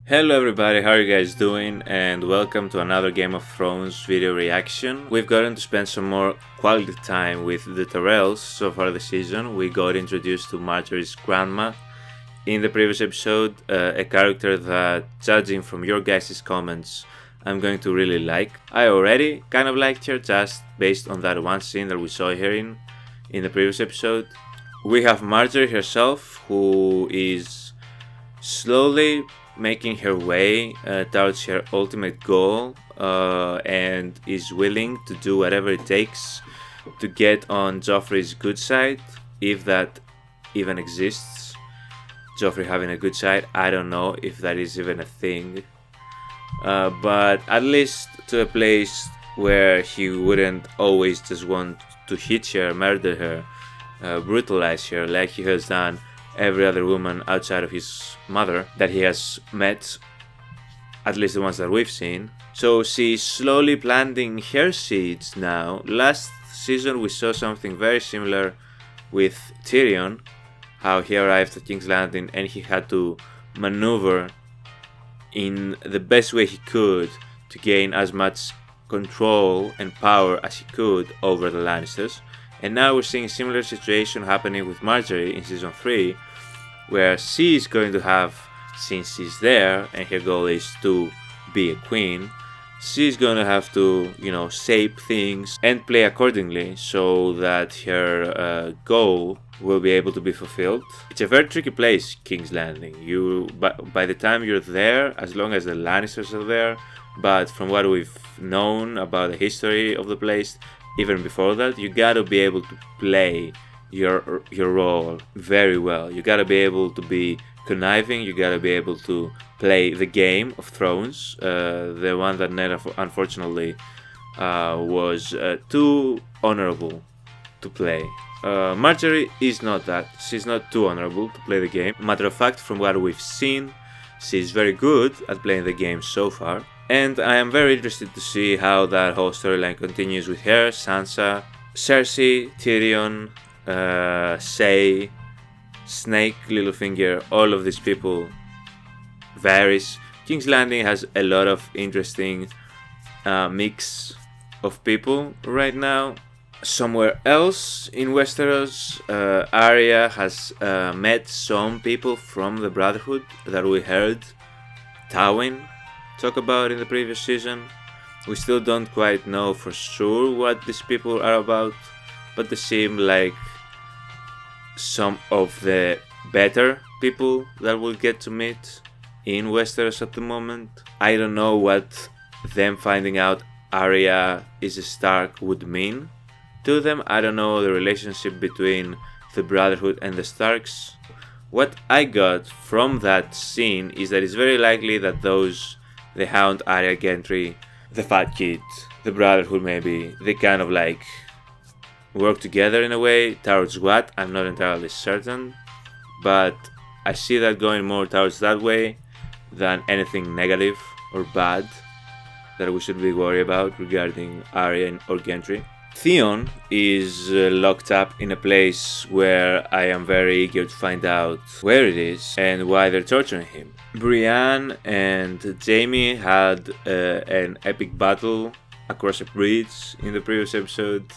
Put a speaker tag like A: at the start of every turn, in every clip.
A: Hello everybody, how are you guys doing? And welcome to another Game of Thrones video reaction. We've gotten to spend some more quality time with the Tyrells so far this season. We got introduced to Marjorie's grandma in the previous episode, a character that, judging from your guys' comments, I'm going to really like. I already kind of liked her just based on that one scene that we saw her in the previous episode. We have Marjorie herself, who is slowly making her way towards her ultimate goal and is willing to do whatever it takes to get on Joffrey's good side, if that even exists. Joffrey having a good side, I don't know if that is even a thing, but at least to a place where he wouldn't always just want to hit her, murder her, brutalize her like he has done every other woman outside of his mother that he has met, at least the ones that we've seen. So she's slowly planting her seeds now. Last season we saw something very similar with Tyrion, how he arrived at King's Landing and he had to maneuver in the best way he could to gain as much control and power as he could over the Lannisters. And now we're seeing a similar situation happening with Marjorie in season 3, where she's going to have, since she's there and her goal is to be a queen, she's going to have to, shape things and play accordingly so that her goal will be able to be fulfilled. It's a very tricky place, King's Landing. By the time you're there, as long as the Lannisters are there, but from what we've known about the history of the place, even before that, you gotta be able to play your role very well. You gotta be able to be conniving, you gotta be able to play the game of Thrones, the one that Ned unfortunately was too honorable to play. Marjorie is not that. She's not too honorable to play the game. Matter of fact, from what we've seen, she's very good at playing the game so far. And I am very interested to see how that whole storyline continues with her, Sansa, Cersei, Tyrion, Shay, Snake, Littlefinger, all of these people. Varys. King's Landing has a lot of interesting mix of people right now. Somewhere else in Westeros, Arya has met some people from the Brotherhood that we heard Tywin talk about in the previous season. We still don't quite know for sure what these people are about, but they seem like some of the better people that we'll get to meet in Westeros at the moment. I don't know what them finding out Arya is a Stark would mean to them. I don't know the relationship between the Brotherhood and the Starks. What I got from that scene is that it's very likely that the Hound, Arya, Gendry, the Fat Kid, the Brotherhood maybe, they kind of like work together in a way. Towards what? I'm not entirely certain, but I see that going more towards that way than anything negative or bad that we should be worried about regarding Arya or Gendry. Theon is locked up in a place where I am very eager to find out where it is and why they're torturing him. Brienne and Jaime had an epic battle across a bridge in the previous episode.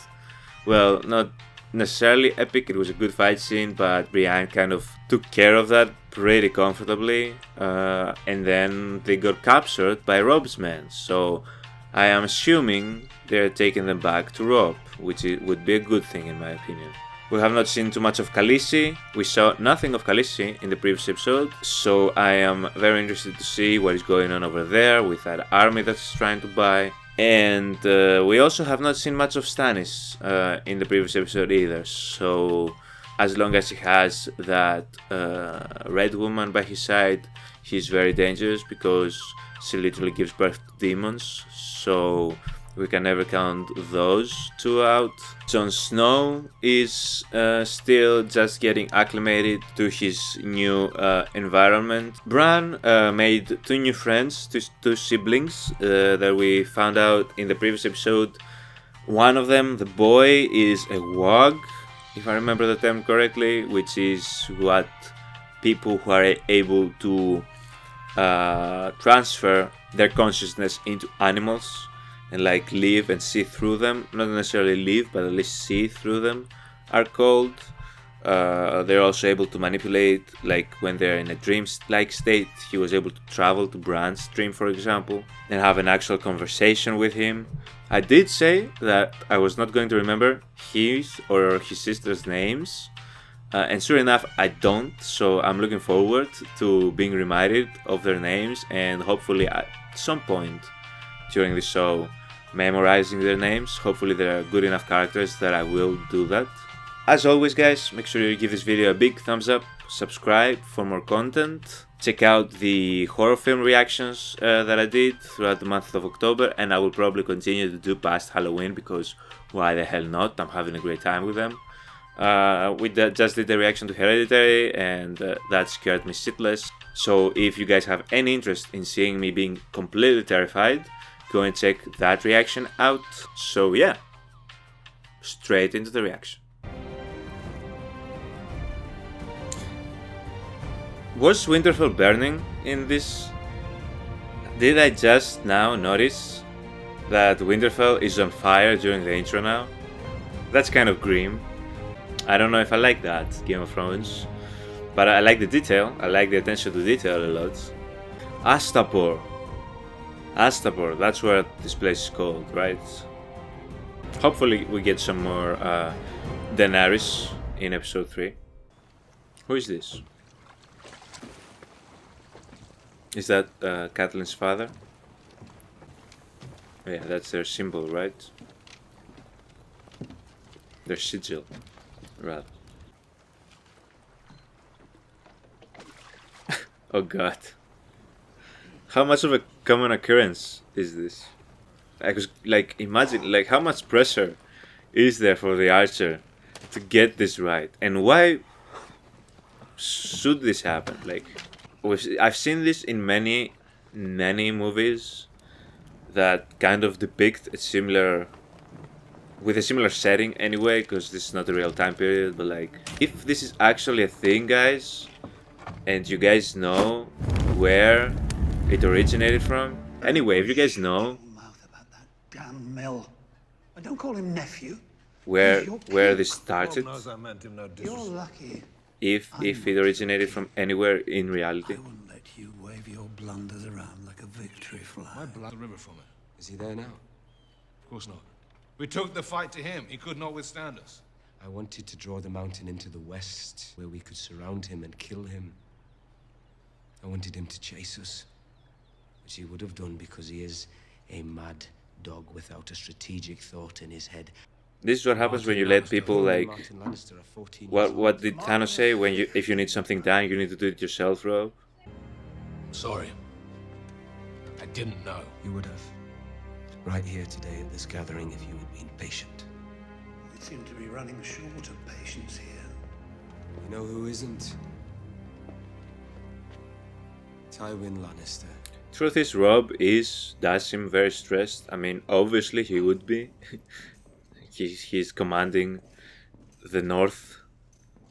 A: Well, not necessarily epic, it was a good fight scene, but Brienne kind of took care of that pretty comfortably. And then they got captured by Robb's men, so I am assuming they're taking them back to Robb, which would be a good thing in my opinion. We have not seen too much of Khaleesi. We saw nothing of Khaleesi in the previous episode, so I am very interested to see what is going on over there with that army that's trying to buy. And we also have not seen much of Stannis in the previous episode either, so as long as he has that red woman by his side, he's very dangerous because she literally gives birth to demons, so we can never count those two out. Jon Snow is still just getting acclimated to his new environment. Bran made two new friends, two siblings that we found out in the previous episode. One of them, the boy, is a wog, if I remember the term correctly, which is what people who are able to transfer their consciousness into animals and like live and see through them. Not necessarily live, but at least see through them are called. They're also able to manipulate, like when they're in a dream-like state. He was able to travel to Bran's dream, for example, and have an actual conversation with him. I did say that I was not going to remember his or his sister's names, and sure enough I don't, so I'm looking forward to being reminded of their names and hopefully at some point during the show memorizing their names. Hopefully they're good enough characters that I will do that. As always guys, make sure you give this video a big thumbs up, subscribe for more content, check out the horror film reactions that I did throughout the month of October, and I will probably continue to do past Halloween because why the hell not, I'm having a great time with them. We just did the reaction to Hereditary and that scared me shitless, so if you guys have any interest in seeing me being completely terrified, go and check that reaction out. So yeah, straight into the reaction. Was Winterfell burning in this? Did I just now notice that Winterfell is on fire during the intro now? That's kind of grim. I don't know if I like that, Game of Thrones. But I like the detail, I like the attention to detail a lot. Astapor. Astapor, that's what this place is called, right? Hopefully we get some more Daenerys in episode 3. Who is this? Is that Catelyn's father? Yeah, that's their symbol, right? Their sigil, rather. Oh god. How much of a common occurrence is this? Like, imagine, like, how much pressure is there for the archer to get this right? And why should this happen? Like, I've seen this in many movies that kind of depict a similar, with a similar setting anyway, because this is not a real time period, but like, if this is actually a thing, guys, and you guys know where it originated from, anyway, if you guys know
B: damn Mill. I don't call him nephew.
A: where this started,
B: You're lucky.
A: if it originated from anywhere in reality.
B: I wouldn't let you wave your blunders around like a victory flag.
C: My blood, the river from it.
D: Is he there now?
C: Of course not. We took the fight to him. He could not withstand us.
D: I wanted to draw the mountain into the west, where we could surround him and kill him. I wanted him to chase us, which he would have done because he is a mad dog without a strategic thought in his head.
A: This is what happens when you let people like. What did Thanos say? When if you need something done, you need to do it yourself, Rob.
C: Sorry. I didn't know.
D: You would have. Right here today at this gathering if you had been patient.
B: We seem to be running short of patience here.
D: You know who isn't? Tywin Lannister.
A: Truth is, Rob does seem very stressed. I mean, obviously he would be. He's commanding the North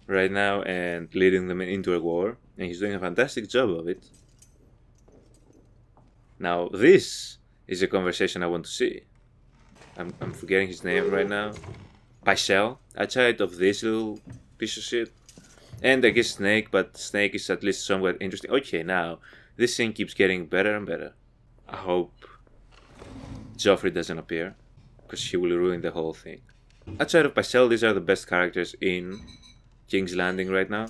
A: right now and leading them into a war, and he's doing a fantastic job of it. Now, this is a conversation I want to see. I'm forgetting his name right now. Pycelle, outside of this little piece of shit. And I guess Snake, but Snake is at least somewhat interesting. Okay, now, this thing keeps getting better and better. I hope Joffrey doesn't appear, because he will ruin the whole thing. Outside of Pycelle, these are the best characters in King's Landing right now.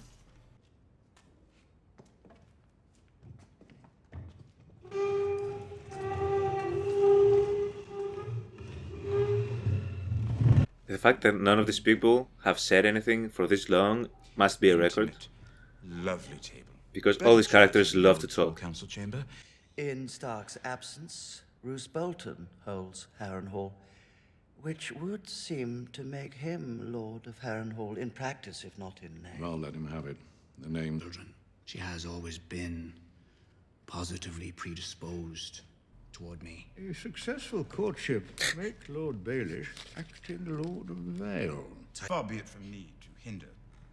A: The fact that none of these people have said anything for this long must be a record.
E: Lovely table.
A: Because all these characters love to talk.
E: Council chamber.
F: In Stark's absence, Roose Bolton holds Harrenhal, which would seem to make him Lord of Harrenhal in practice, if not in name.
E: I'll let him have it. The name.
B: She has always been positively predisposed toward me.
G: A successful courtship make Lord Baelish acting Lord of the Vale.
H: Far be it from me to hinder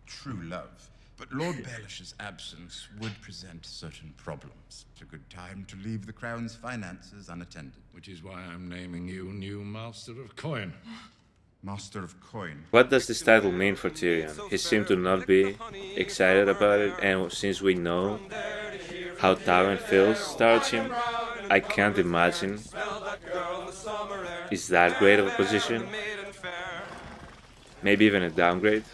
H: true love, But Lord Baelish's absence would present certain problems. It's a good time to leave the Crown's finances unattended.
E: Which is why I'm naming you new Master of Coin.
H: Master of Coin.
A: What does this title mean for Tyrion? He seemed to not be excited about it, and since we know how Tywin feels towards him, I can't imagine it's that great of a position. Maybe even a downgrade.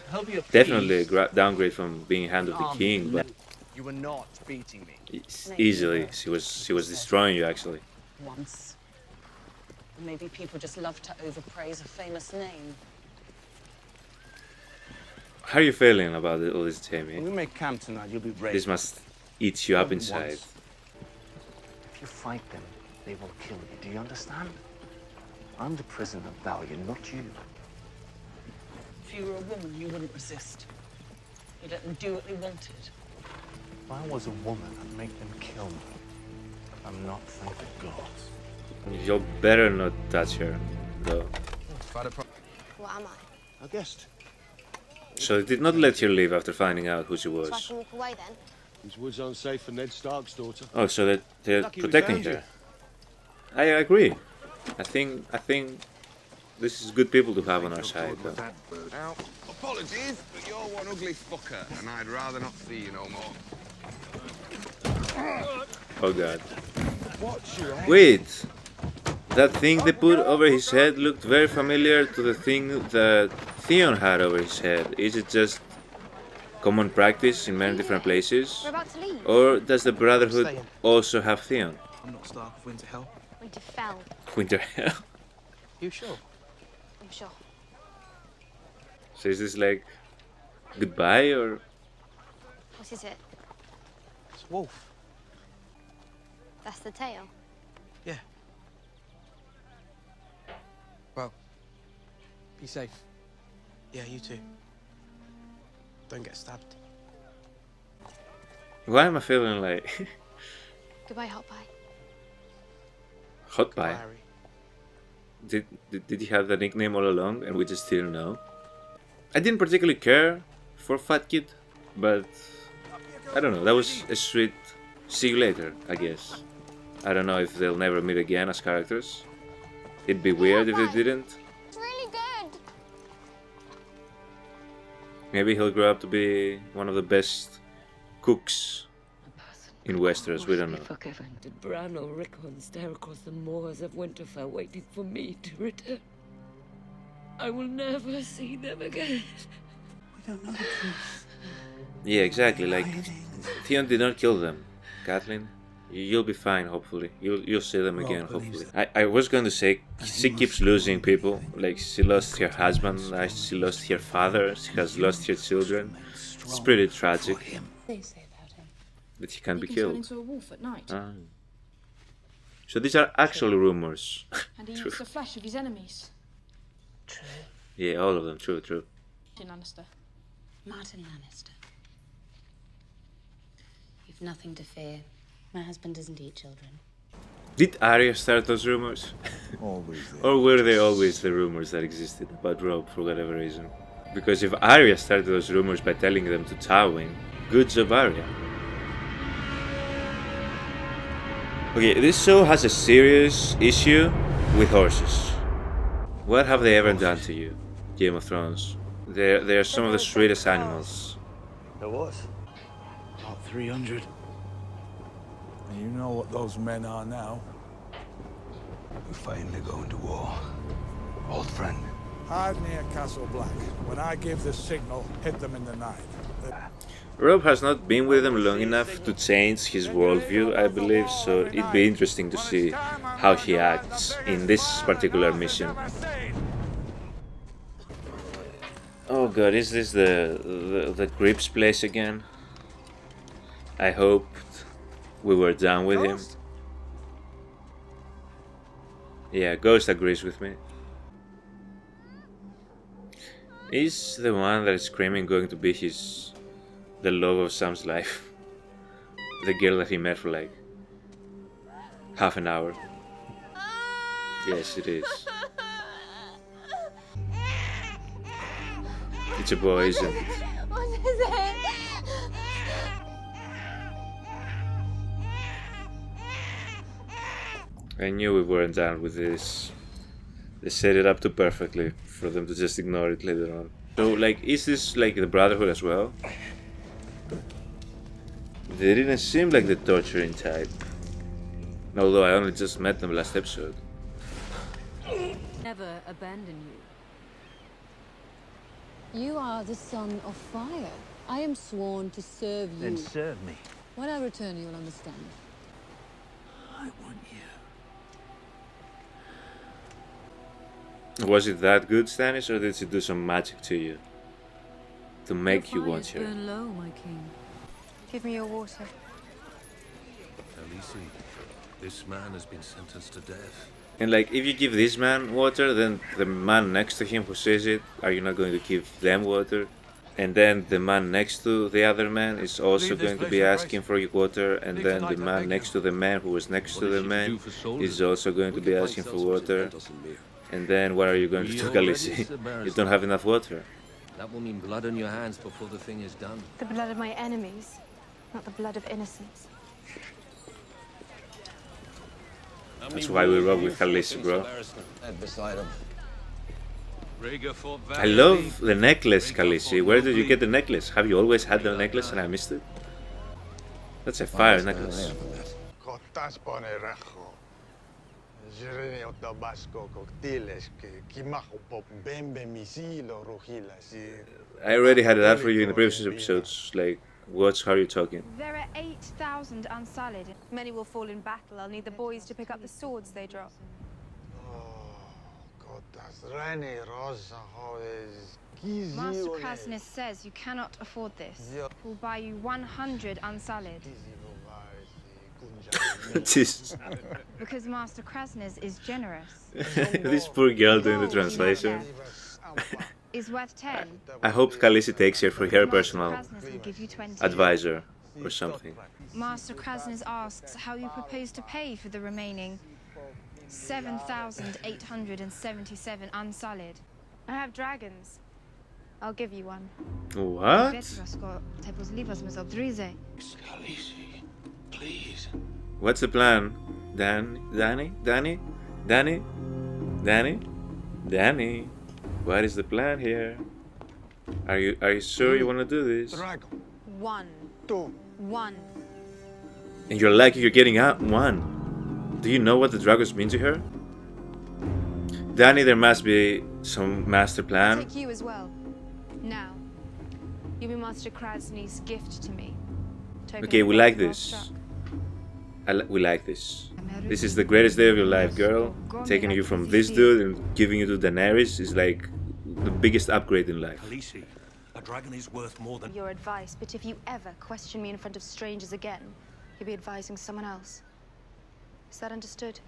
A: Definitely a downgrade from being Hand of the King, but
I: you were not beating me.
A: Easily she was destroying you actually.
J: Once. Maybe people just love to overpraise a famous name.
A: How are you feeling about all this, Jamie?
I: When we make camp tonight, you'll be brave.
A: This must eat you up inside.
I: If you fight them, they will kill you. Do you understand? I'm the prisoner of value, not you.
J: If you were a woman, you wouldn't resist. You'd let them do what they wanted.
I: If I was a woman, I'd make them kill me. But I'm not, thank the gods.
A: You better not touch her, though.
K: What am I?
I: A guest.
A: So they did not let her leave after finding out who she was.
K: So I can walk away then?
L: These woods aren't safe for Ned Stark's daughter.
A: Oh, so that they're protecting her. I agree. I think this is good people to have on our side. Though.
M: Now, apologies, but you're one ugly fucker, and I'd rather not see you no more.
A: Oh god. Wait! That thing they put over his head looked very familiar to the thing that Theon had over his head. Is it just common practice in many different places?
K: We're about to leave.
A: Or does the Brotherhood also have Theon?
I: I'm not Stark of Winterfell.
K: Winterfell.
A: Winterfell?
I: You sure?
K: I'm sure.
A: So is this like goodbye or?
K: What is it?
I: It's a wolf.
K: That's the tail.
I: Yeah. Well, be safe. Yeah, you too. Don't get stabbed.
A: Why am I feeling like
K: Goodbye, Hot Pie.
A: Hot Pie? Did he have the nickname all along and we just didn't know? I didn't particularly care for Fat Kid, but I don't know, that was a sweet see you later, I guess. I don't know if they'll never meet again as characters. It'd be weird if they didn't.
K: It's really good.
A: Maybe he'll grow up to be one of the best cooks in Westeros, we don't know.
N: Forgiven. Did Bran or Rickon stare across the moors of Winterfell waiting for me to return? I will never see them again.
B: We don't know the truth.
A: Yeah, exactly, like Theon did not kill them, Catelyn. You'll be fine, hopefully. You'll see them again, hopefully. I was going to say, she keeps losing people. Like, she lost her husband, she lost her father, she has lost her children. It's pretty tragic.
O: They say about him.
A: That he can be
O: Turn
A: killed.
O: into a wolf at night.
A: So these are actual rumors.
O: And he eats the flesh of his enemies.
J: True.
A: Yeah, all of them, true.
O: Martin Lannister.
J: Martin Lannister. You've nothing to fear. My husband doesn't eat children.
A: Did Arya start those rumors? Or were they always the rumors that existed about Robb for whatever reason? Because if Arya started those rumors by telling them to Tywin, good job Arya. Okay, this show has a serious issue with horses. What have they ever done to you, Game of Thrones? They are some of the sweetest animals.
G: There was. About 300. And you know what those men are now.
B: We're finally going to war. Old friend.
G: Hard near Castle Black. When I give the signal, hit them in the night.
A: Robb has not been with them long enough to change his worldview, I believe, so it'd be interesting to see how he acts in this particular mission. Oh god, is this the Grips place again? I hoped we were done with him. Yeah, Ghost agrees with me. Is the one that is screaming going to be the love of Sam's life? The girl that he met for like half an hour? Yes, it is. It's a boy, isn't it?
K: What is it?
A: I knew we weren't done with this. They set it up too perfectly for them to just ignore it later on. So, like, is this like the Brotherhood as well? They didn't seem like the torturing type. Although I only just met them last episode.
P: Never abandon you. You are the son of fire. I am sworn to serve you.
B: Then serve me.
P: When I return, you will understand.
B: I want you.
A: Was it that good, Stannis, or did she do some magic to you? To make you want her?
P: Burn low, my king.
K: Give me your water.
L: Khaleesi, this man has been sentenced to death.
A: And like, if you give this man water, then the man next to him who says it, are you not going to give them water? And then the man next to the other man is also going to be asking for water, and then the man next to the man who was next to the man is also going to be asking for water. And then what are you going to do, Khaleesi? You don't have enough water.
D: That will mean blood on your hands before the thing is done.
K: The blood of my enemies, not the blood of innocents.
A: That's why we rock with Khaleesi, bro. I love the necklace, Khaleesi. Where did you get the necklace? Have you always had the necklace and I missed it? That's a fire necklace. I already had that for you in the previous episodes. Like, how are you talking?
Q: There are 8,000 unsullied. Many will fall in battle. I'll need the boys to pick up the swords they drop. Master Krasnus says you cannot afford this. We'll buy you 100 unsullied.
A: Jesus.
Q: Because Master Krasnus is generous.
A: This poor girl doing the translation.
Q: Is worth 10.
A: I hope Khaleesi takes her for her personal
Q: Krasnus will give you 20.
A: advisor or something.
Q: Master Krasnus asks how you propose to pay for the remaining 7,877 unsullied. I have dragons. I'll give you one.
A: What?
B: Khaleesi, please.
A: What's the plan? Danny? What is the plan here? Are you sure you want to do this?
P: One.
A: And you're lucky you're getting out one. Do you know what the dragons mean to her? Danny, there must be some master plan.
Q: Take you as well. Now, you'll be Master Krasny's gift to me.
A: Okay, we like this. We like this. This is the greatest day of your life, girl. Taking you from this dude and giving you to Daenerys is like the biggest upgrade in life.
B: Khaleesi, a dragon is worth more than
K: Your advice, but if you ever question me in front of strangers again, you'll be advising someone else. Is that understood?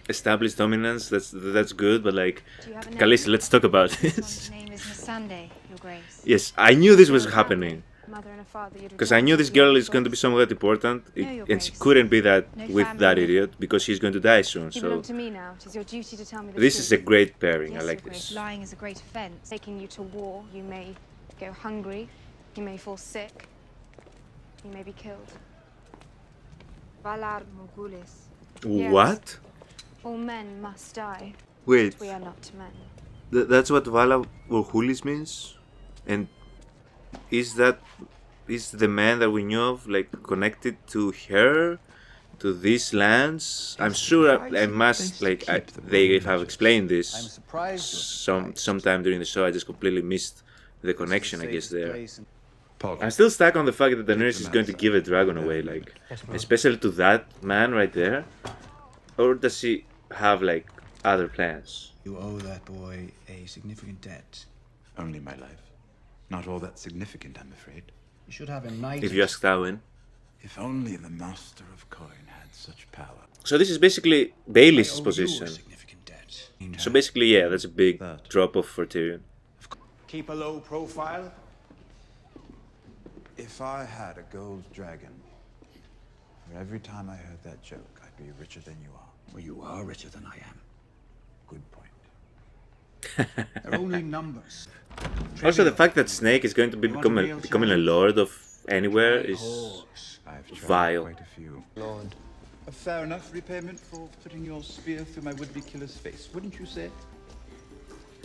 A: Established dominance, that's good, but like, Khaleesi, let's talk about this.
Q: My name is Missandei, Your Grace.
A: Yes, I knew this was happening.
Q: Mother and a father you'd
A: Because I knew this girl is going to be somewhat important, and she couldn't be that with that idiot because she's going to die soon.
Q: You belong
A: So
Q: to me now. It is your duty to tell me the
A: this
Q: truth.
A: is a great pairing. I
Q: Yes,
A: like
Q: Your Grace,
A: this.
Q: lying is a great offense. Taking you to war, you may go hungry, you may fall sick, you may be killed. Valar Morghulis.
A: What?
Q: All men must die.
A: Wait.
Q: But we are not men.
A: That's what Vala or Hulis means, and is the man that we knew of like connected to her, to these lands? I'm sure I must they have explained this sometime during the show. I just completely missed the connection. I guess there. I'm still stuck on the fact that Daenerys is going to give a dragon away, like especially to that man right there, or does she have like other plans?
B: You owe that boy a significant debt.
H: Only my life. Not all that significant, I'm afraid.
B: You should have a knight.
A: If you ask Tywin.
H: If only the Master of Coin had such power.
A: So this is basically Baelish' position. So basically, yeah, that's a big drop off for Tyrion.
B: Keep a low profile.
H: If I had a gold dragon, for every time I heard that joke, I'd be richer than you are.
B: Well, you are richer than I am.
H: Good point.
B: They're only numbers.
A: Also, the fact that Snake is going to be becoming a lord of anywhere is vile.
H: Quite a few.
D: Lord,
H: A fair enough repayment for putting your spear through my would-be killer's face, wouldn't you say?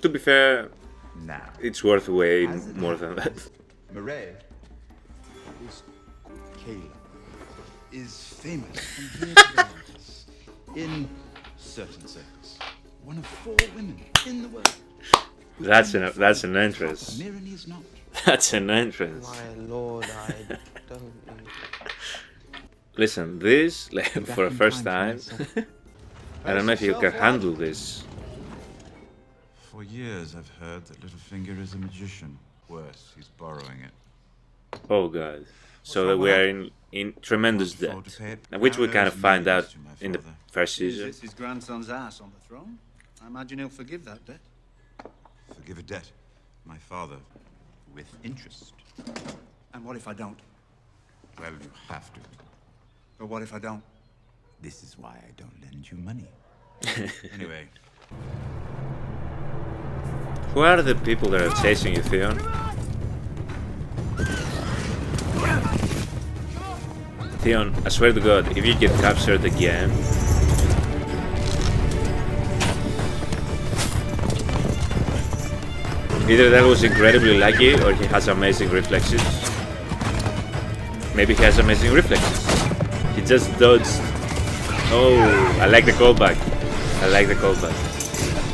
A: To be fair,
H: Now,
A: it's worth way more than that.
H: Marae is Kayla is famous from here to Daenerys in certain circles. One of 4 women in the world.
A: That's an entrance.
H: Mirren is not.
A: That's an entrance.
R: My lord, I don't.
A: Listen, this like for a first time. I don't know if you can handle this.
H: For years, I've heard that Littlefinger is a magician. Worse, he's borrowing it.
A: Oh god. So that we are in tremendous debt, which we kind of find out in the first season.
S: He sits his grandson's ass on the throne. I imagine he'll forgive that debt.
H: Forgive a debt, my father, with interest.
S: And what if I don't?
H: Well, you have to.
S: But what if I don't?
H: This is why I don't lend you money. Anyway.
A: Who are the people that are chasing you, Theon? Theon, I swear to God, if you get captured again... Either that was incredibly lucky, or he has amazing reflexes. Maybe he has amazing reflexes. He just dodged. Oh, I like the callback. I like the callback.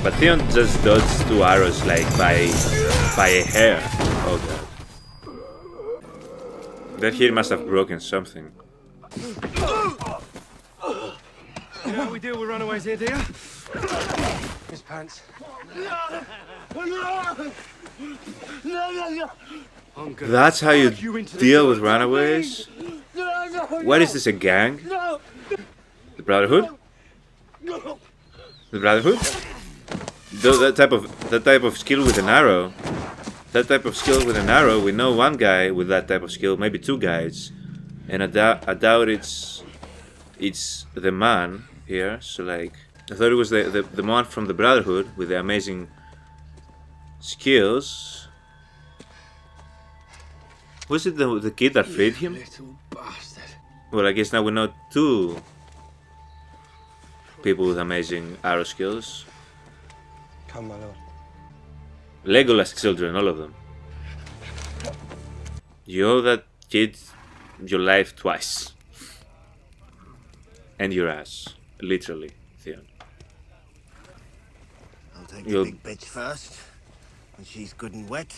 A: But Theon just dodged 2 arrows like by a hair. Oh god. That here must have broken something.
D: You know how we deal with runaways here, do you? His pants.
A: That's how you deal with runaways? What is this, a gang? The Brotherhood? The Brotherhood? That type of skill with an arrow. That type of skill with an arrow, we know one guy with that type of skill, maybe 2 guys. And I doubt it's the man here, so like I thought it was the man from the Brotherhood with the amazing skills. Was it the kid that freed him?
D: Little bastard.
A: Well, I guess now we know 2 people with amazing arrow skills.
R: Come, my lord.
A: Legolas children, all of them. You owe that kid your life twice. And your ass. Literally, Theon.
T: I'll take the big bitch first. When she's good and wet,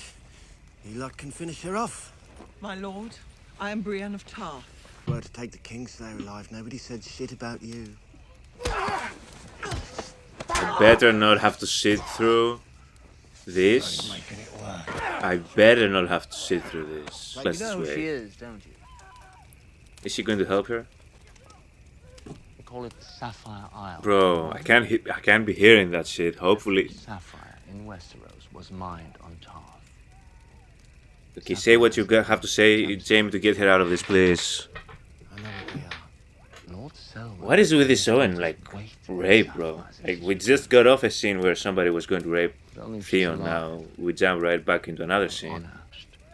T: you lot can finish her off.
J: My lord, I am Brienne of Tarth.
T: Were to take the Kingslayer alive, nobody said shit about you.
A: I better not have to sit through this. I better not have to sit through this. Let's
I: you know
A: wait.
I: who she is, don't you?
A: Is she going to help her?
I: We call it Sapphire Isle.
A: Bro, I can't be hearing that shit. Hopefully.
I: Sapphire in Westeros was mined on Tarth.
A: Okay, say what you have to say, Jamie, to get her out of this place.
I: I know what we are. North Selma.
A: What is with this Owen, like, rape, bro? Like, we just got off a scene where somebody was going to rape Theon, now we jump right back into another scene.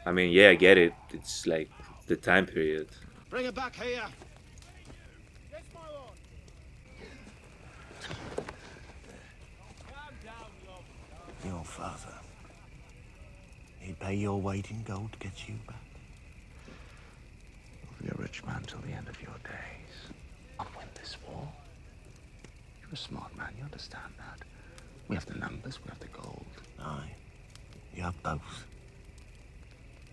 A: I mean, yeah, I get it. It's like the time period.
T: Bring her back here! Your father. He'd pay your weight in gold to get you back.
I: You'll be a rich man till the end of your days. I'll win this war. You're a smart man, you understand that. We have the numbers, we have the gold.
T: Aye. You have both.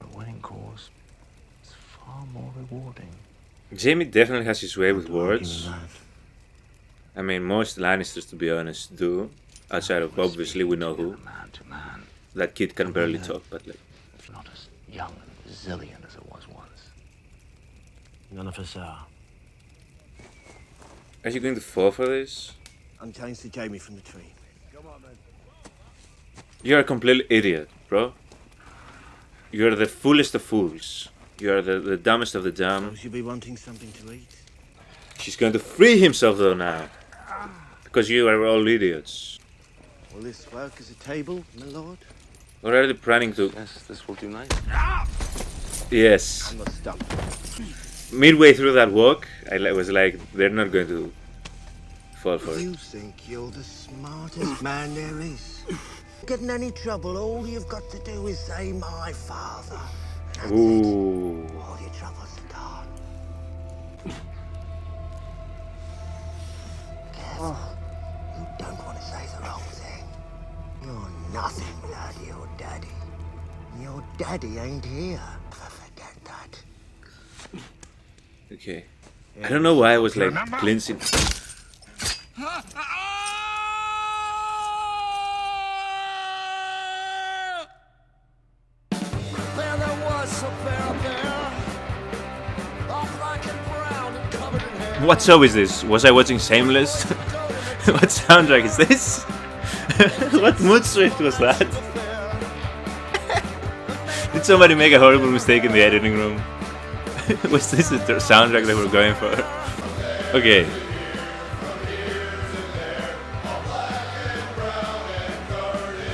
I: A winning cause is far more rewarding.
A: Jamie definitely has his way with words. I mean, most Lannisters, to be honest, do. Outside of, obviously, we know who. That kid can barely talk, but like...
I: It's not as young and resilient as it was once.
T: None of us are.
A: Are you going to fall for this?
T: Unchain Sir Jamie from the tree. Come on, man.
A: You're a complete idiot, bro. You're the foolest of fools. You're the dumbest of the dumb.
T: She'll be wanting something to eat.
A: She's going to free himself though now. Because you are all idiots.
T: Will this work as a table, my lord?
A: Or are they planning to...
I: Yes, this will do nice.
A: Yes.
T: I must stop.
A: midway through that walk, I was like, they're not going to fall for it.
T: You think you're the smartest man there is? Get in any trouble, all you've got to do is say my father.
A: Ooh.
T: All your troubles are gone. Careful. You don't want to say the wrong thing. You're nothing without your daddy. Your daddy ain't here. Forget that.
A: Okay. I don't know why I was like cleansing. What show is this? Was I watching Shameless? What soundtrack is this? What mood shift was that? Did somebody make a horrible mistake in the editing room? Was this the soundtrack they were going for? Okay.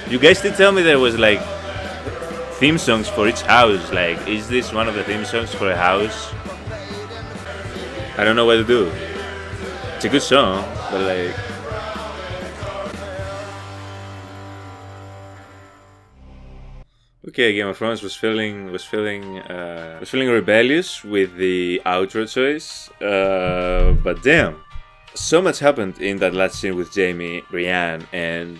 A: You guys did tell me there was like theme songs for each house. Like, is this one of the theme songs for a house? I don't know what to do. It's a good song, but like... Okay, Game of Thrones was feeling rebellious with the outro choice, but damn, so much happened in that last scene with Jaime, Brienne, and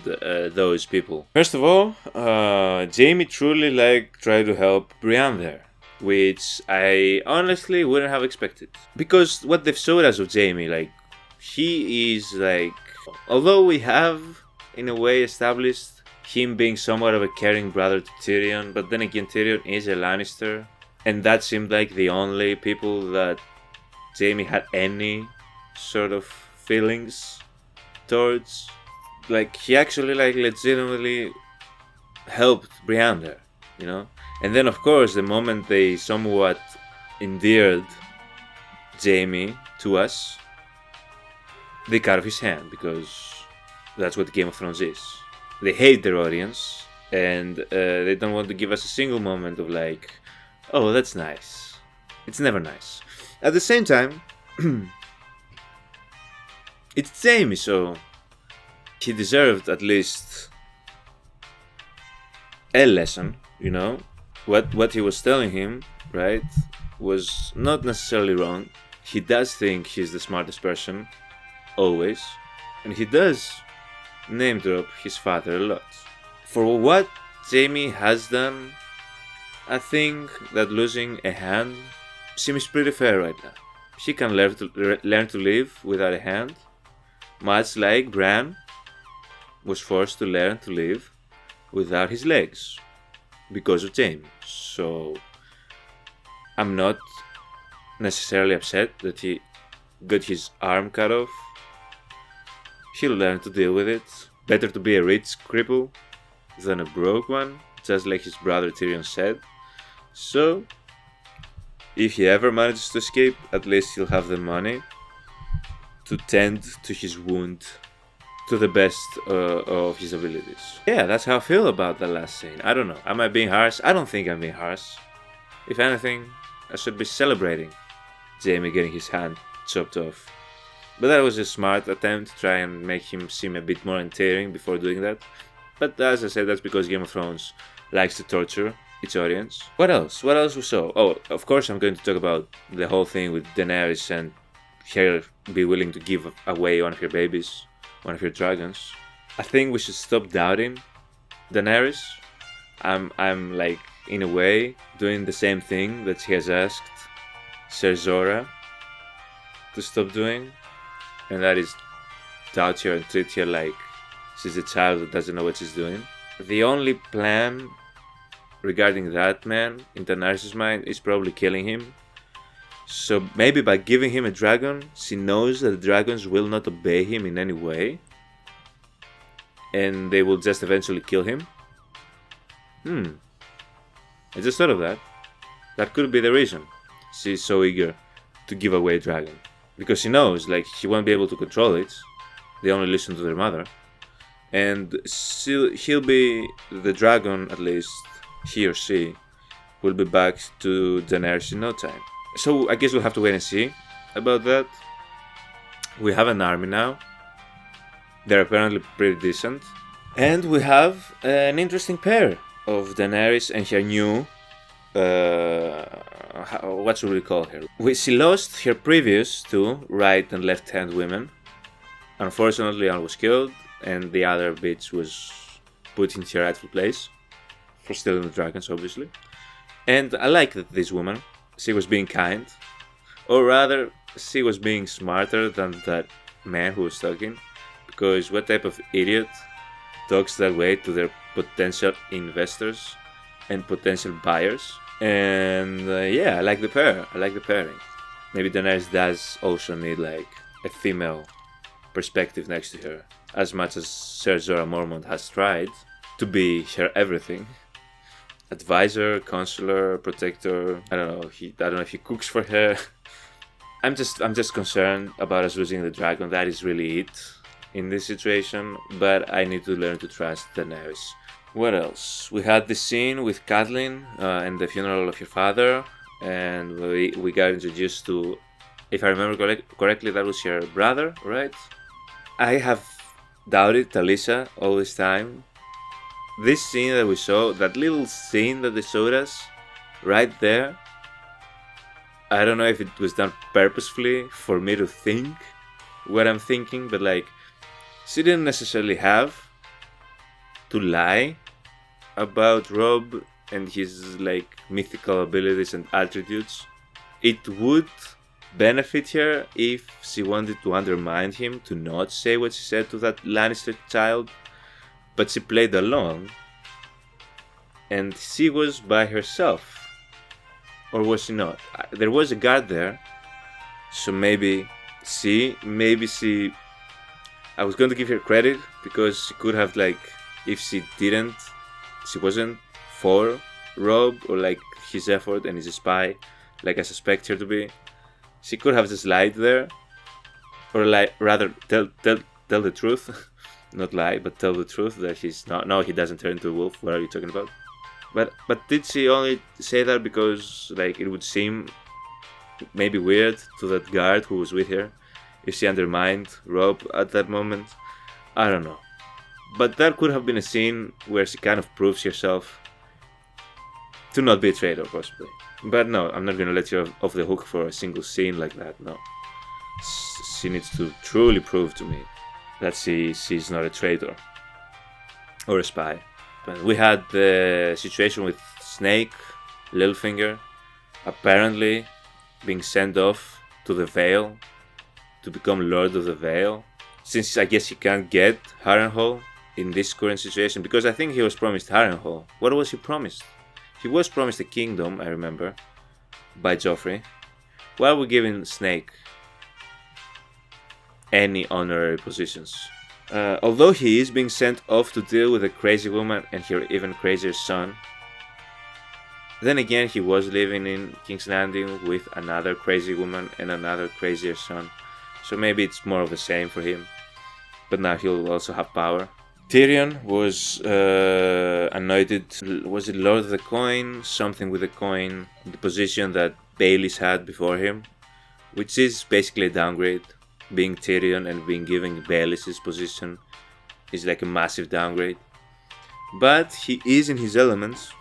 A: those people. First of all, Jaime truly tried to help Brienne there, which I honestly wouldn't have expected, because what they've showed us of Jaime, he is although we have in a way established him being somewhat of a caring brother to Tyrion, but then again Tyrion is a Lannister, and that seemed like the only people that Jaime had any sort of feelings towards. He actually legitimately helped Brienne there, you know? And then of course the moment they somewhat endeared Jaime to us, they cut off his hand, because that's what Game of Thrones is. They hate their audience, and they don't want to give us a single moment of oh, that's nice. It's never nice. At the same time, it's Jaime, so he deserved at least a lesson, you know? What he was telling him, right, was not necessarily wrong. He does think he's the smartest person, always, and he does name drop his father a lot. For what Jaime has done, I think that losing a hand seems pretty fair right now. He can learn to live without a hand, much like Bran was forced to learn to live without his legs because of Jaime. So I'm not necessarily upset that he got his arm cut off. He'll learn to deal with it. Better to be a rich cripple than a broke one, just like his brother Tyrion said. So, if he ever manages to escape, at least he'll have the money to tend to his wound to the best of his abilities. Yeah, that's how I feel about the last scene. I don't know. Am I being harsh? I don't think I'm being harsh. If anything, I should be celebrating Jaime getting his hand chopped off. But that was a smart attempt to try and make him seem a bit more endearing before doing that. But as I said, that's because Game of Thrones likes to torture its audience. What else? What else we saw? Oh, of course I'm going to talk about the whole thing with Daenerys and her be willing to give away one of her babies, one of her dragons. I think we should stop doubting Daenerys. I'm in a way doing the same thing that she has asked Ser Jorah to stop doing. And that is doubt her and treat her like she's a child that doesn't know what she's doing. The only plan regarding that man in Daenerys' mind is probably killing him. So maybe by giving him a dragon, she knows that the dragons will not obey him in any way. And they will just eventually kill him. I just thought of that. That could be the reason she's so eager to give away a dragon. Because she knows, he won't be able to control it. They only listen to their mother. And he'll be, the dragon at least, he or she, will be back to Daenerys in no time. So I guess we'll have to wait and see about that. We have an army now. They're apparently pretty decent. And we have an interesting pair of Daenerys and her new... what should we call her? She lost her previous two right and left hand women. Unfortunately, one was killed, and the other bitch was put in her rightful place. For stealing the dragons, obviously. And I like that this woman, she was being kind. Or rather, she was being smarter than that man who was talking. Because what type of idiot talks that way to their potential investors and potential buyers? And yeah, I like the pair. I like the pairing. Maybe Daenerys does also need like a female perspective next to her, as much as Ser Jorah Mormont has tried to be her everything. Advisor, counselor, protector. I don't know if he cooks for her. I'm just concerned about us losing the dragon. That is really it in this situation. But I need to learn to trust Daenerys. What else? We had this scene with Catelyn and the funeral of her father, and we got introduced to, if I remember correctly, that was her brother, right? I have doubted Talisa all this time. This scene that we saw, that little scene that they showed us, right there, I don't know if it was done purposefully for me to think what I'm thinking, but like, she didn't necessarily have to lie about Robb and his like mythical abilities and attributes. It would benefit her if she wanted to undermine him, to not say what she said to that Lannister child, but she played along and she was by herself. Or was she not? There was a guard there, so maybe she I was going to give her credit because she could have, like, if she wasn't for Robb or like his effort and he's a spy, like I suspect her to be, she could have just lied there, or like rather tell the truth, not lie, but tell the truth that he's not. No, he doesn't turn into a wolf. What are you talking about? But did she only say that because like it would seem maybe weird to that guard who was with her if she undermined Robb at that moment? I don't know. But that could have been a scene where she kind of proves herself to not be a traitor, possibly. But no, I'm not gonna let you off the hook for a single scene like that, no. She needs to truly prove to me that she's not a traitor or a spy. But we had the situation with Snake, Littlefinger, apparently being sent off to the Vale to become Lord of the Vale. Since I guess he can't get Harrenhal in this current situation, because I think he was promised Harrenhal. What was he promised? He was promised a kingdom, I remember, by Joffrey. Why are we giving Snake any honorary positions? Although he is being sent off to deal with a crazy woman and her even crazier son, then again he was living in King's Landing with another crazy woman and another crazier son, so maybe it's more of the same for him, but now he'll also have power. Tyrion was anointed, was it Lord of the Coin? Something with the coin, the position that Baelys had before him, which is basically a downgrade. Being Tyrion and being given Baelys' position is like a massive downgrade. But he is in his elements,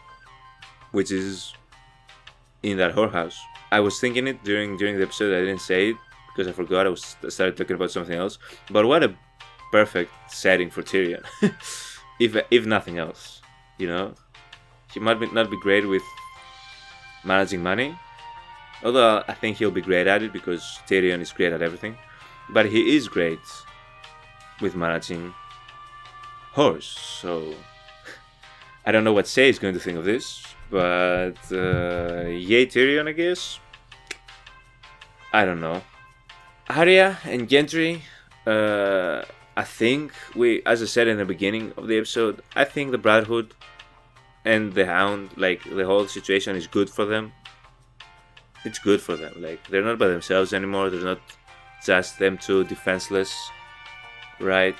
A: which is in that whorehouse. I was thinking it during the episode, I didn't say it because I forgot, I started talking about something else. But what a perfect setting for Tyrion, if nothing else, you know. He might not be great with managing money, although I think he'll be great at it because Tyrion is great at everything. But he is great with managing whores, so I don't know what Say is going to think of this, but yay Tyrion, I guess. I don't know. Arya and Gendry, I think as I said in the beginning of the episode, I think the Brotherhood and the Hound, like the whole situation is good for them. It's good for them. Like, they're not by themselves anymore. They're not just them two defenseless, right?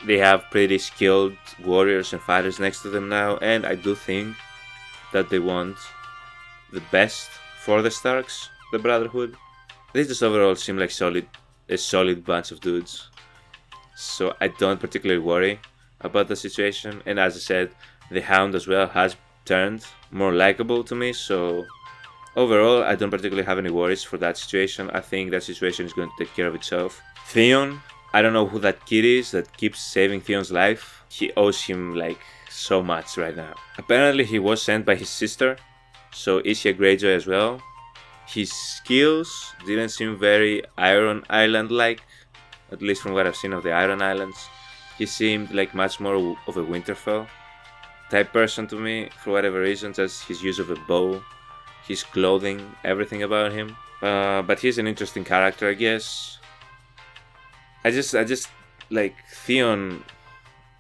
A: They have pretty skilled warriors and fighters next to them now, and I do think that they want the best for the Starks, the Brotherhood. They just overall seem like a solid bunch of dudes. So I don't particularly worry about the situation. And as I said, the Hound as well has turned more likable to me. So overall, I don't particularly have any worries for that situation. I think that situation is going to take care of itself. Theon, I don't know who that kid is that keeps saving Theon's life. He owes him like so much right now. Apparently he was sent by his sister. So is he a Greyjoy as well? His skills didn't seem very Iron Island-like, at least from what I've seen of the Iron Islands. He seemed like much more of a Winterfell type person to me, for whatever reason, just his use of a bow, his clothing, everything about him. But he's an interesting character, I guess. I just like Theon,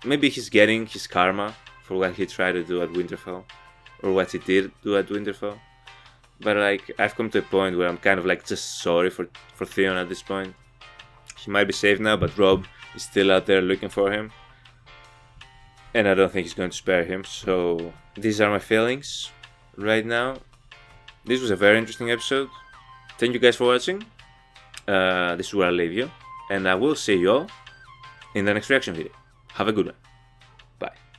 A: maybe he's getting his karma for what he tried to do at Winterfell, or what he did do at Winterfell. But like, I've come to a point where I'm kind of like just sorry for Theon at this point. He might be safe now, but Robb is still out there looking for him. And I don't think he's going to spare him, so these are my feelings right now. This was a very interesting episode. Thank you guys for watching. This is where I'll leave you. And I will see you all in the next reaction video. Have a good one. Bye.